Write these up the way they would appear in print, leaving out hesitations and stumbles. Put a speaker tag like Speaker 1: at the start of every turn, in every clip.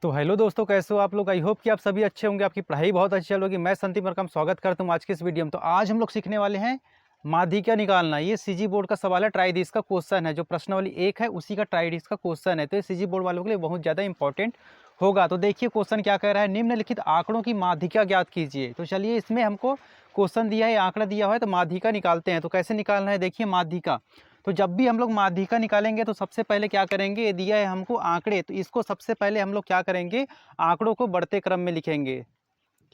Speaker 1: तो हेलो दोस्तों, कैसे हो आप लोग। आई होप कि आप सभी अच्छे होंगे, आपकी पढ़ाई बहुत अच्छी चल होगी। मैं संदीप मरकम स्वागत करता हूँ आज के इस वीडियो में। तो आज हम लोग सीखने वाले हैं माध्यिका निकालना। ये सीजी बोर्ड का सवाल है, ट्राई दिस का क्वेश्चन है। जो प्रश्नावली 1 है उसी का ट्राई दिस का क्वेश्चन है। तो ये सीजी बोर्ड वालों के लिए बहुत ज़्यादा इंपॉर्टेंट होगा। तो देखिए क्वेश्चन क्या कह रहा है, निम्नलिखित आंकड़ों की माध्यिका ज्ञात कीजिए। तो चलिए, इसमें हमको क्वेश्चन दिया है, आंकड़ा दिया हुआ है, तो माध्यिका निकालते हैं। तो कैसे निकालना है, देखिए माध्यिका। तो जब भी हम लोग माध्यिका निकालेंगे तो सबसे पहले क्या करेंगे, ये दिया है हमको आंकड़े, तो इसको सबसे पहले हम लोग क्या करेंगे, आंकड़ों को बढ़ते क्रम में लिखेंगे।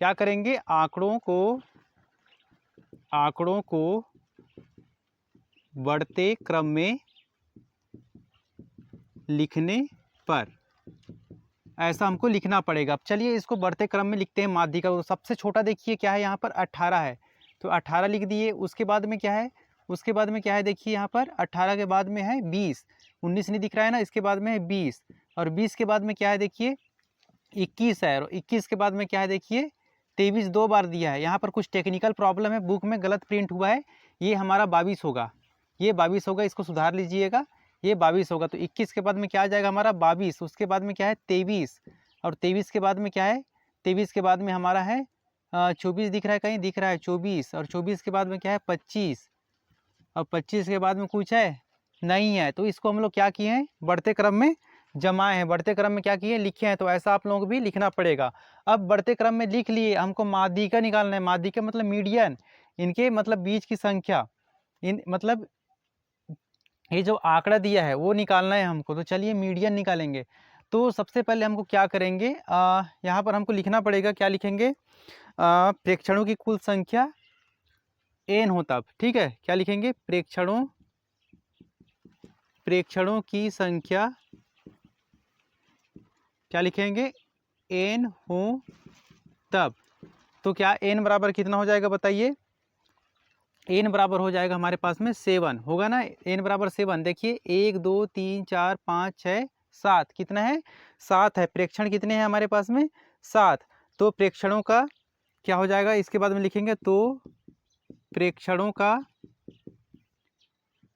Speaker 1: क्या करेंगे, आंकड़ों को बढ़ते क्रम में लिखने पर ऐसा हमको लिखना पड़ेगा। अब चलिए इसको बढ़ते क्रम में लिखते हैं माध्यिका को। सबसे छोटा देखिए क्या है, यहाँ पर 18 है, तो 18 लिख दिए। उसके बाद में क्या है, देखिए यहाँ पर 18 के बाद में है 20, 19 नहीं दिख रहा है ना, इसके बाद में है 20, और 20 के बाद में क्या है, देखिए 21 है, और 21 के बाद में क्या है, देखिए 23 दो बार दिया है। यहाँ पर कुछ टेक्निकल प्रॉब्लम है, बुक में गलत प्रिंट हुआ है। ये हमारा 22 होगा, ये 22 होगा, इसको सुधार लीजिएगा। ये 22 होगा, तो 21 के बाद में क्या आ जाएगा हमारा 22, उसके बाद में क्या है 23, और 23 के बाद में क्या है, 23 के बाद में हमारा है 24 दिख रहा है, कहीं दिख रहा है 24, और 24 के बाद में क्या है 25, और 25 के बाद में कुछ है नहीं है। तो इसको हम लोग क्या किए हैं, बढ़ते क्रम में जमाए हैं, बढ़ते क्रम में क्या किए, लिखे हैं। तो ऐसा आप लोगों को भी लिखना पड़ेगा। अब बढ़ते क्रम में लिख लिए, हमको माध्यिका निकालना है। माध्यिका मतलब मीडियन, इनके मतलब बीच की संख्या, इन मतलब ये जो आंकड़ा दिया है वो निकालना है हमको। तो चलिए मीडियन निकालेंगे। तो सबसे पहले हमको क्या करेंगे, यहाँ पर हमको लिखना पड़ेगा, क्या लिखेंगे, प्रेक्षणों की कुल संख्या n हो तब, ठीक है। क्या लिखेंगे, प्रेक्षणों की संख्या क्या लिखेंगे, n हो तब। तो क्या n बराबर कितना हो जाएगा बताइए, n बराबर हो जाएगा हमारे पास में 7 होगा ना। n बराबर 7, देखिए 1 2 3 4 5 6 7, कितना है 7 है। प्रेक्षण कितने हैं हमारे पास में 7। तो प्रेक्षणों का क्या हो जाएगा, इसके बाद में लिखेंगे, तो प्रेक्षणों का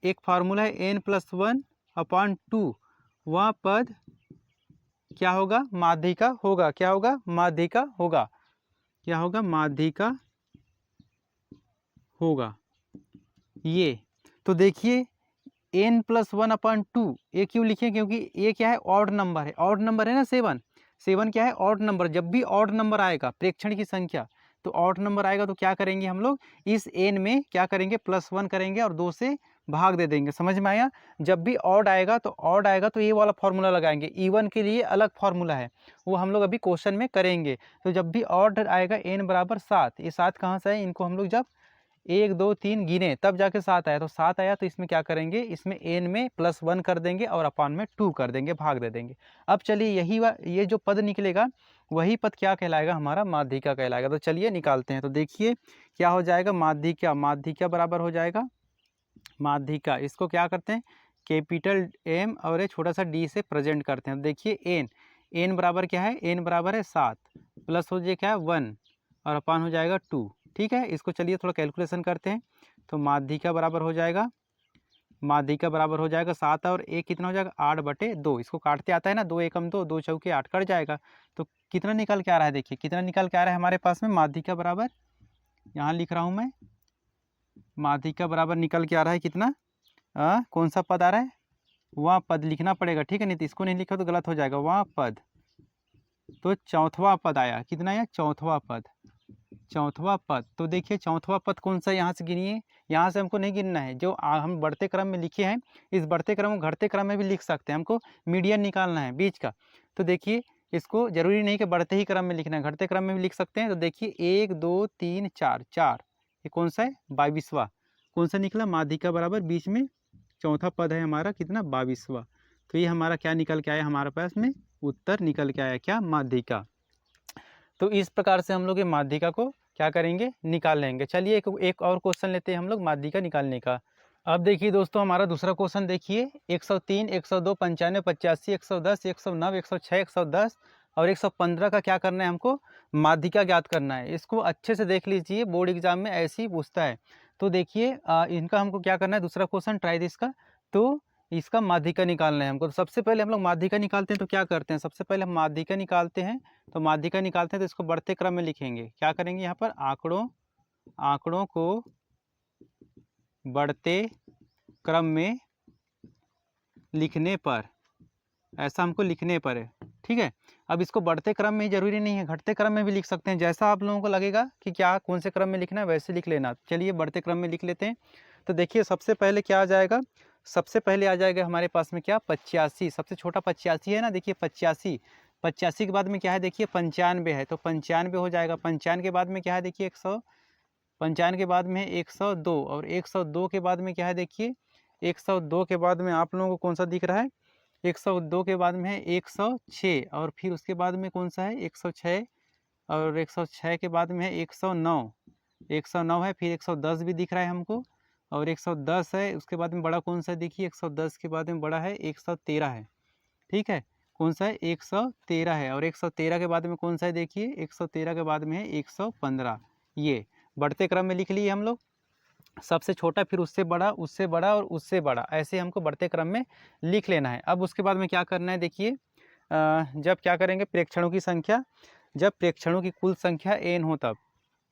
Speaker 1: एक फार्मूला है n+1/2, वह पद क्या होगा, माध्यिका होगा। क्या होगा, माध्यिका होगा। क्या होगा, माध्यिका होगा ये। तो देखिए n+1/2, ये क्यों लिखे, क्योंकि ये क्या है, ऑड नंबर है। ऑड नंबर है ना 7, 7 क्या है, ऑड नंबर। जब भी ऑड नंबर आएगा प्रेक्षण की संख्या, तो ऑड नंबर आएगा तो क्या करेंगे हम लोग, इस n में क्या करेंगे, +1 करेंगे और 2 से भाग दे देंगे। समझ में आया। जब भी ऑड आएगा तो ये वाला फॉर्मूला लगाएंगे। इवन के लिए अलग फॉर्मूला है, वो हम लोग अभी क्वेश्चन में करेंगे। तो जब भी ऑड आएगा n बराबर 7, ये 7 कहाँ से है, इनको हम लोग जब 1 2 3 गिने तब जाके 7 आया। तो 7 आया तो इसमें क्या करेंगे, इसमें n में +1 कर देंगे और अपान में 2 कर देंगे, भाग दे देंगे। अब चलिए ये जो पद निकलेगा वही पद क्या कहलाएगा, हमारा माध्यिका कहलाएगा। तो चलिए निकालते हैं। तो देखिए क्या हो जाएगा, माध्यिका बराबर हो जाएगा, माध्यिका इसको क्या करते हैं, कैपिटल M और ये छोटा सा d से प्रेजेंट करते हैं। तो देखिए n बराबर क्या है, n बराबर है 7, प्लस हो जाए क्या है 1, और अपान हो जाएगा 2, ठीक है। इसको चलिए थोड़ा कैलकुलेशन करते हैं। तो माध्यिका बराबर हो जाएगा, 7, और 1 कितना हो जाएगा 8/2। इसको काटते आता है ना, 2 एकम 2, 2 चौके 8, कट जाएगा। तो कितना निकल के आ रहा है, देखिए कितना निकल के आ रहा है हमारे पास में, माध्यिका बराबर, यहाँ लिख रहा हूँ मैं, माध्यिका बराबर निकल के आ रहा है कितना, कौन सा पद आ रहा है, वहाँ पद लिखना पड़ेगा, ठीक है। नहीं तो इसको नहीं लिखा तो गलत हो जाएगा, वहाँ पद। तो चौथवा पद आया, कितना आया, चौथवा पद। तो देखिए चौथवा पद कौन सा, यहाँ से गिनिए। यहाँ से हमको नहीं गिनना है, जो हम बढ़ते क्रम में लिखे हैं, इस बढ़ते क्रम को घटते क्रम में भी लिख सकते हैं। हमको मीडियन निकालना है बीच का। तो देखिए इसको जरूरी नहीं कि बढ़ते ही क्रम में लिखना है, घटते क्रम में भी लिख सकते हैं। तो देखिए 1 2 3 4 4, ये कौन सा है, 22वां। कौन सा निकला, माध्यिका बराबर बीच में चौथा पद है हमारा, कितना 22वां। तो ये हमारा क्या निकल के आया, हमारे पास में उत्तर निकल के आया, क्या, माध्यिका। तो इस प्रकार से हम लोग ये माध्यिका को क्या करेंगे, निकाल लेंगे। चलिए एक और क्वेश्चन लेते हैं हम लोग माध्यिका निकालने का। अब देखिए दोस्तों, हमारा दूसरा क्वेश्चन देखिए, 103 102 95 85 110 109 106 110 और 115 का क्या करना है हमको, माध्यिका ज्ञात करना है। इसको अच्छे से देख लीजिए, बोर्ड एग्जाम में ऐसे ही पूछता है। तो देखिए इनका हमको क्या करना है, दूसरा क्वेश्चन ट्राई दिस का। तो इसका माध्यिका निकालना है हमको। तो सबसे पहले हम लोग माध्यिका निकालते हैं, तो क्या करते हैं, सबसे पहले हम माध्यिका निकालते हैं। तो माध्यिका निकालते हैं तो इसको बढ़ते क्रम में लिखेंगे। क्या करेंगे यहाँ पर, आंकड़ों को बढ़ते क्रम में लिखने पर, ऐसा हमको लिखने पर है, ठीक है। अब इसको बढ़ते क्रम में ही जरूरी नहीं है, घटते क्रम में भी लिख सकते हैं, जैसा आप लोगों को लगेगा कि क्या कौन से क्रम में लिखना है वैसे लिख लेना। चलिए बढ़ते क्रम में लिख लेते हैं। तो देखिए सबसे पहले क्या आ जाएगा, सबसे पहले आ जाएगा हमारे पास में क्या, 85। सबसे छोटा 85 है ना, देखिए 85। 85 के बाद में क्या है, देखिए 95 है, तो 95 हो जाएगा। 95 के बाद में क्या है, देखिए 100। 95 के बाद में 102, और 102 के बाद में क्या है, देखिए 102 के बाद में आप लोगों को कौन सा दिख रहा है, 102 के बाद में है 106, और फिर उसके बाद में कौन सा है 106, और 106 के बाद में है 109। 109 है, फिर 110 भी दिख रहा है हमको, और 110 है। उसके बाद में बड़ा कौन सा है, देखिए 110 के बाद में बड़ा है 113 है, ठीक है। कौन सा है, 113 है, और 113 के बाद में कौन सा है, देखिए 113 के बाद में है 115। ये बढ़ते क्रम में लिख लिए हम लोग, सबसे छोटा फिर उससे बड़ा, उससे बड़ा और उससे बड़ा, ऐसे हमको बढ़ते क्रम में लिख लेना है। अब उसके बाद में क्या करना है, देखिए जब क्या करेंगे, प्रेक्षणों की संख्या, जब प्रेक्षणों की कुल संख्या n हो तब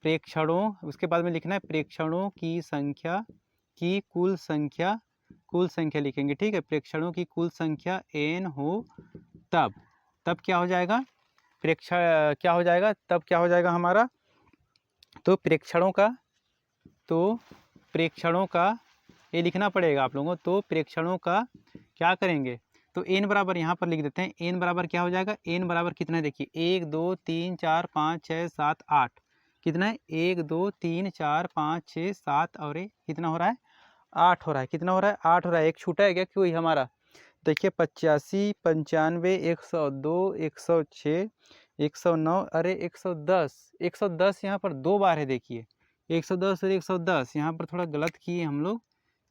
Speaker 1: प्रेक्षणों, उसके बाद में लिखना है प्रेक्षणों की संख्या की कुल संख्या लिखेंगे, ठीक है। प्रेक्षणों की कुल संख्या n हो तब क्या हो जाएगा, क्या हो जाएगा, तब क्या हो जाएगा हमारा, तो प्रेक्षणों का ये लिखना पड़ेगा आप लोगों को। तो प्रेक्षणों का क्या करेंगे, तो n बराबर यहाँ पर लिख देते हैं। n बराबर क्या हो जाएगा, n बराबर कितना है, देखिए 1 2 3 4 5 6 7 8, कितना है 1 2 3 4 5 6 7, और ये कितना हो रहा है 8 हो रहा है, कितना हो रहा है 8 हो रहा है। एक छूटा है क्या, कोई हमारा, देखिए 85 95 102 106 109, अरे 110 यहाँ पर 2 बार है, देखिए 110 और 110 यहाँ पर थोड़ा गलत किए हम लोग।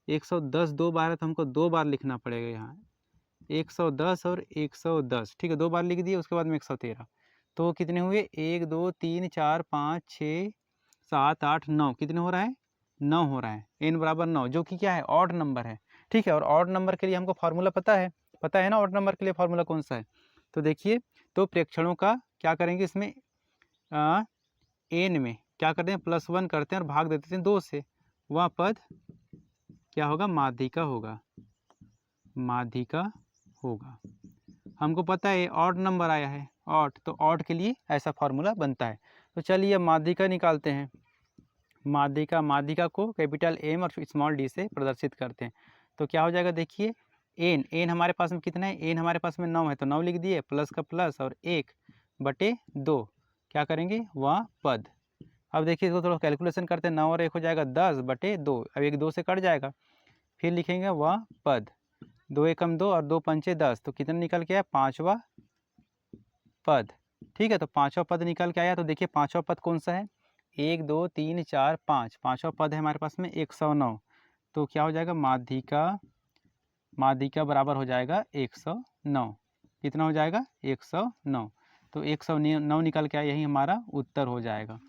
Speaker 1: 110 2 बार है, तो हमको 2 बार लिखना पड़ेगा यहाँ, 110 और 110, ठीक है 2 बार लिख दिए। उसके बाद में 113, तो कितने हुए 1 2 3 4 5 6 7 8 9, कितने हो रहा है 9 हो रहा है। n बराबर 9, जो कि क्या है, ऑड नंबर है, ठीक है। और ऑड नंबर के लिए हमको फार्मूला पता है ना, ऑड नंबर के लिए फार्मूला कौन सा है, तो देखिए, तो प्रेक्षणों का क्या करेंगे, इसमें n में क्या करते हैं, +1 करते हैं और भाग देते हैं 2 से, वह पद क्या होगा, माध्यिका होगा। हमको पता है ऑड नंबर आया है, ऑड, तो ऑड के लिए ऐसा फार्मूला बनता है। तो चलिए अब माध्यिका निकालते हैं। माध्यिका को कैपिटल M और स्मॉल d से प्रदर्शित करते हैं। तो क्या हो जाएगा, देखिए n हमारे पास में कितना है, n हमारे पास में 9 है, तो 9 लिख दिए, प्लस का प्लस और 1/2, क्या करेंगे वह पद। अब देखिए इसको थोड़ा कैलकुलेशन करते हैं, 9 और 1 हो जाएगा 10/2, अब 1 2 से कट जाएगा, फिर लिखेंगे वह पद, 2 एकम 2 और 2 पंचे 10, तो कितना निकल के आया, 5वां पद, ठीक है। तो 5वां पद निकल के आया। तो देखिए 5वां पद कौन सा है, 1 2 3 4 5, 5वां पद है हमारे पास में 109, तो क्या हो जाएगा, माध्यिका बराबर हो जाएगा 109, कितना हो जाएगा 109, तो 109 निकल के आया, यही हमारा उत्तर हो जाएगा।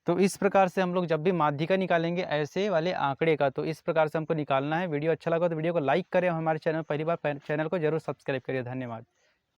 Speaker 1: तो इस प्रकार से हम लोग जब भी माध्यिका निकालेंगे ऐसे वाले आंकड़े का, तो इस प्रकार से हमको निकालना है। वीडियो अच्छा लगा तो वीडियो को लाइक करें, और हमारे चैनल पहली बार चैनल को जरूर सब्सक्राइब करिए। धन्यवाद।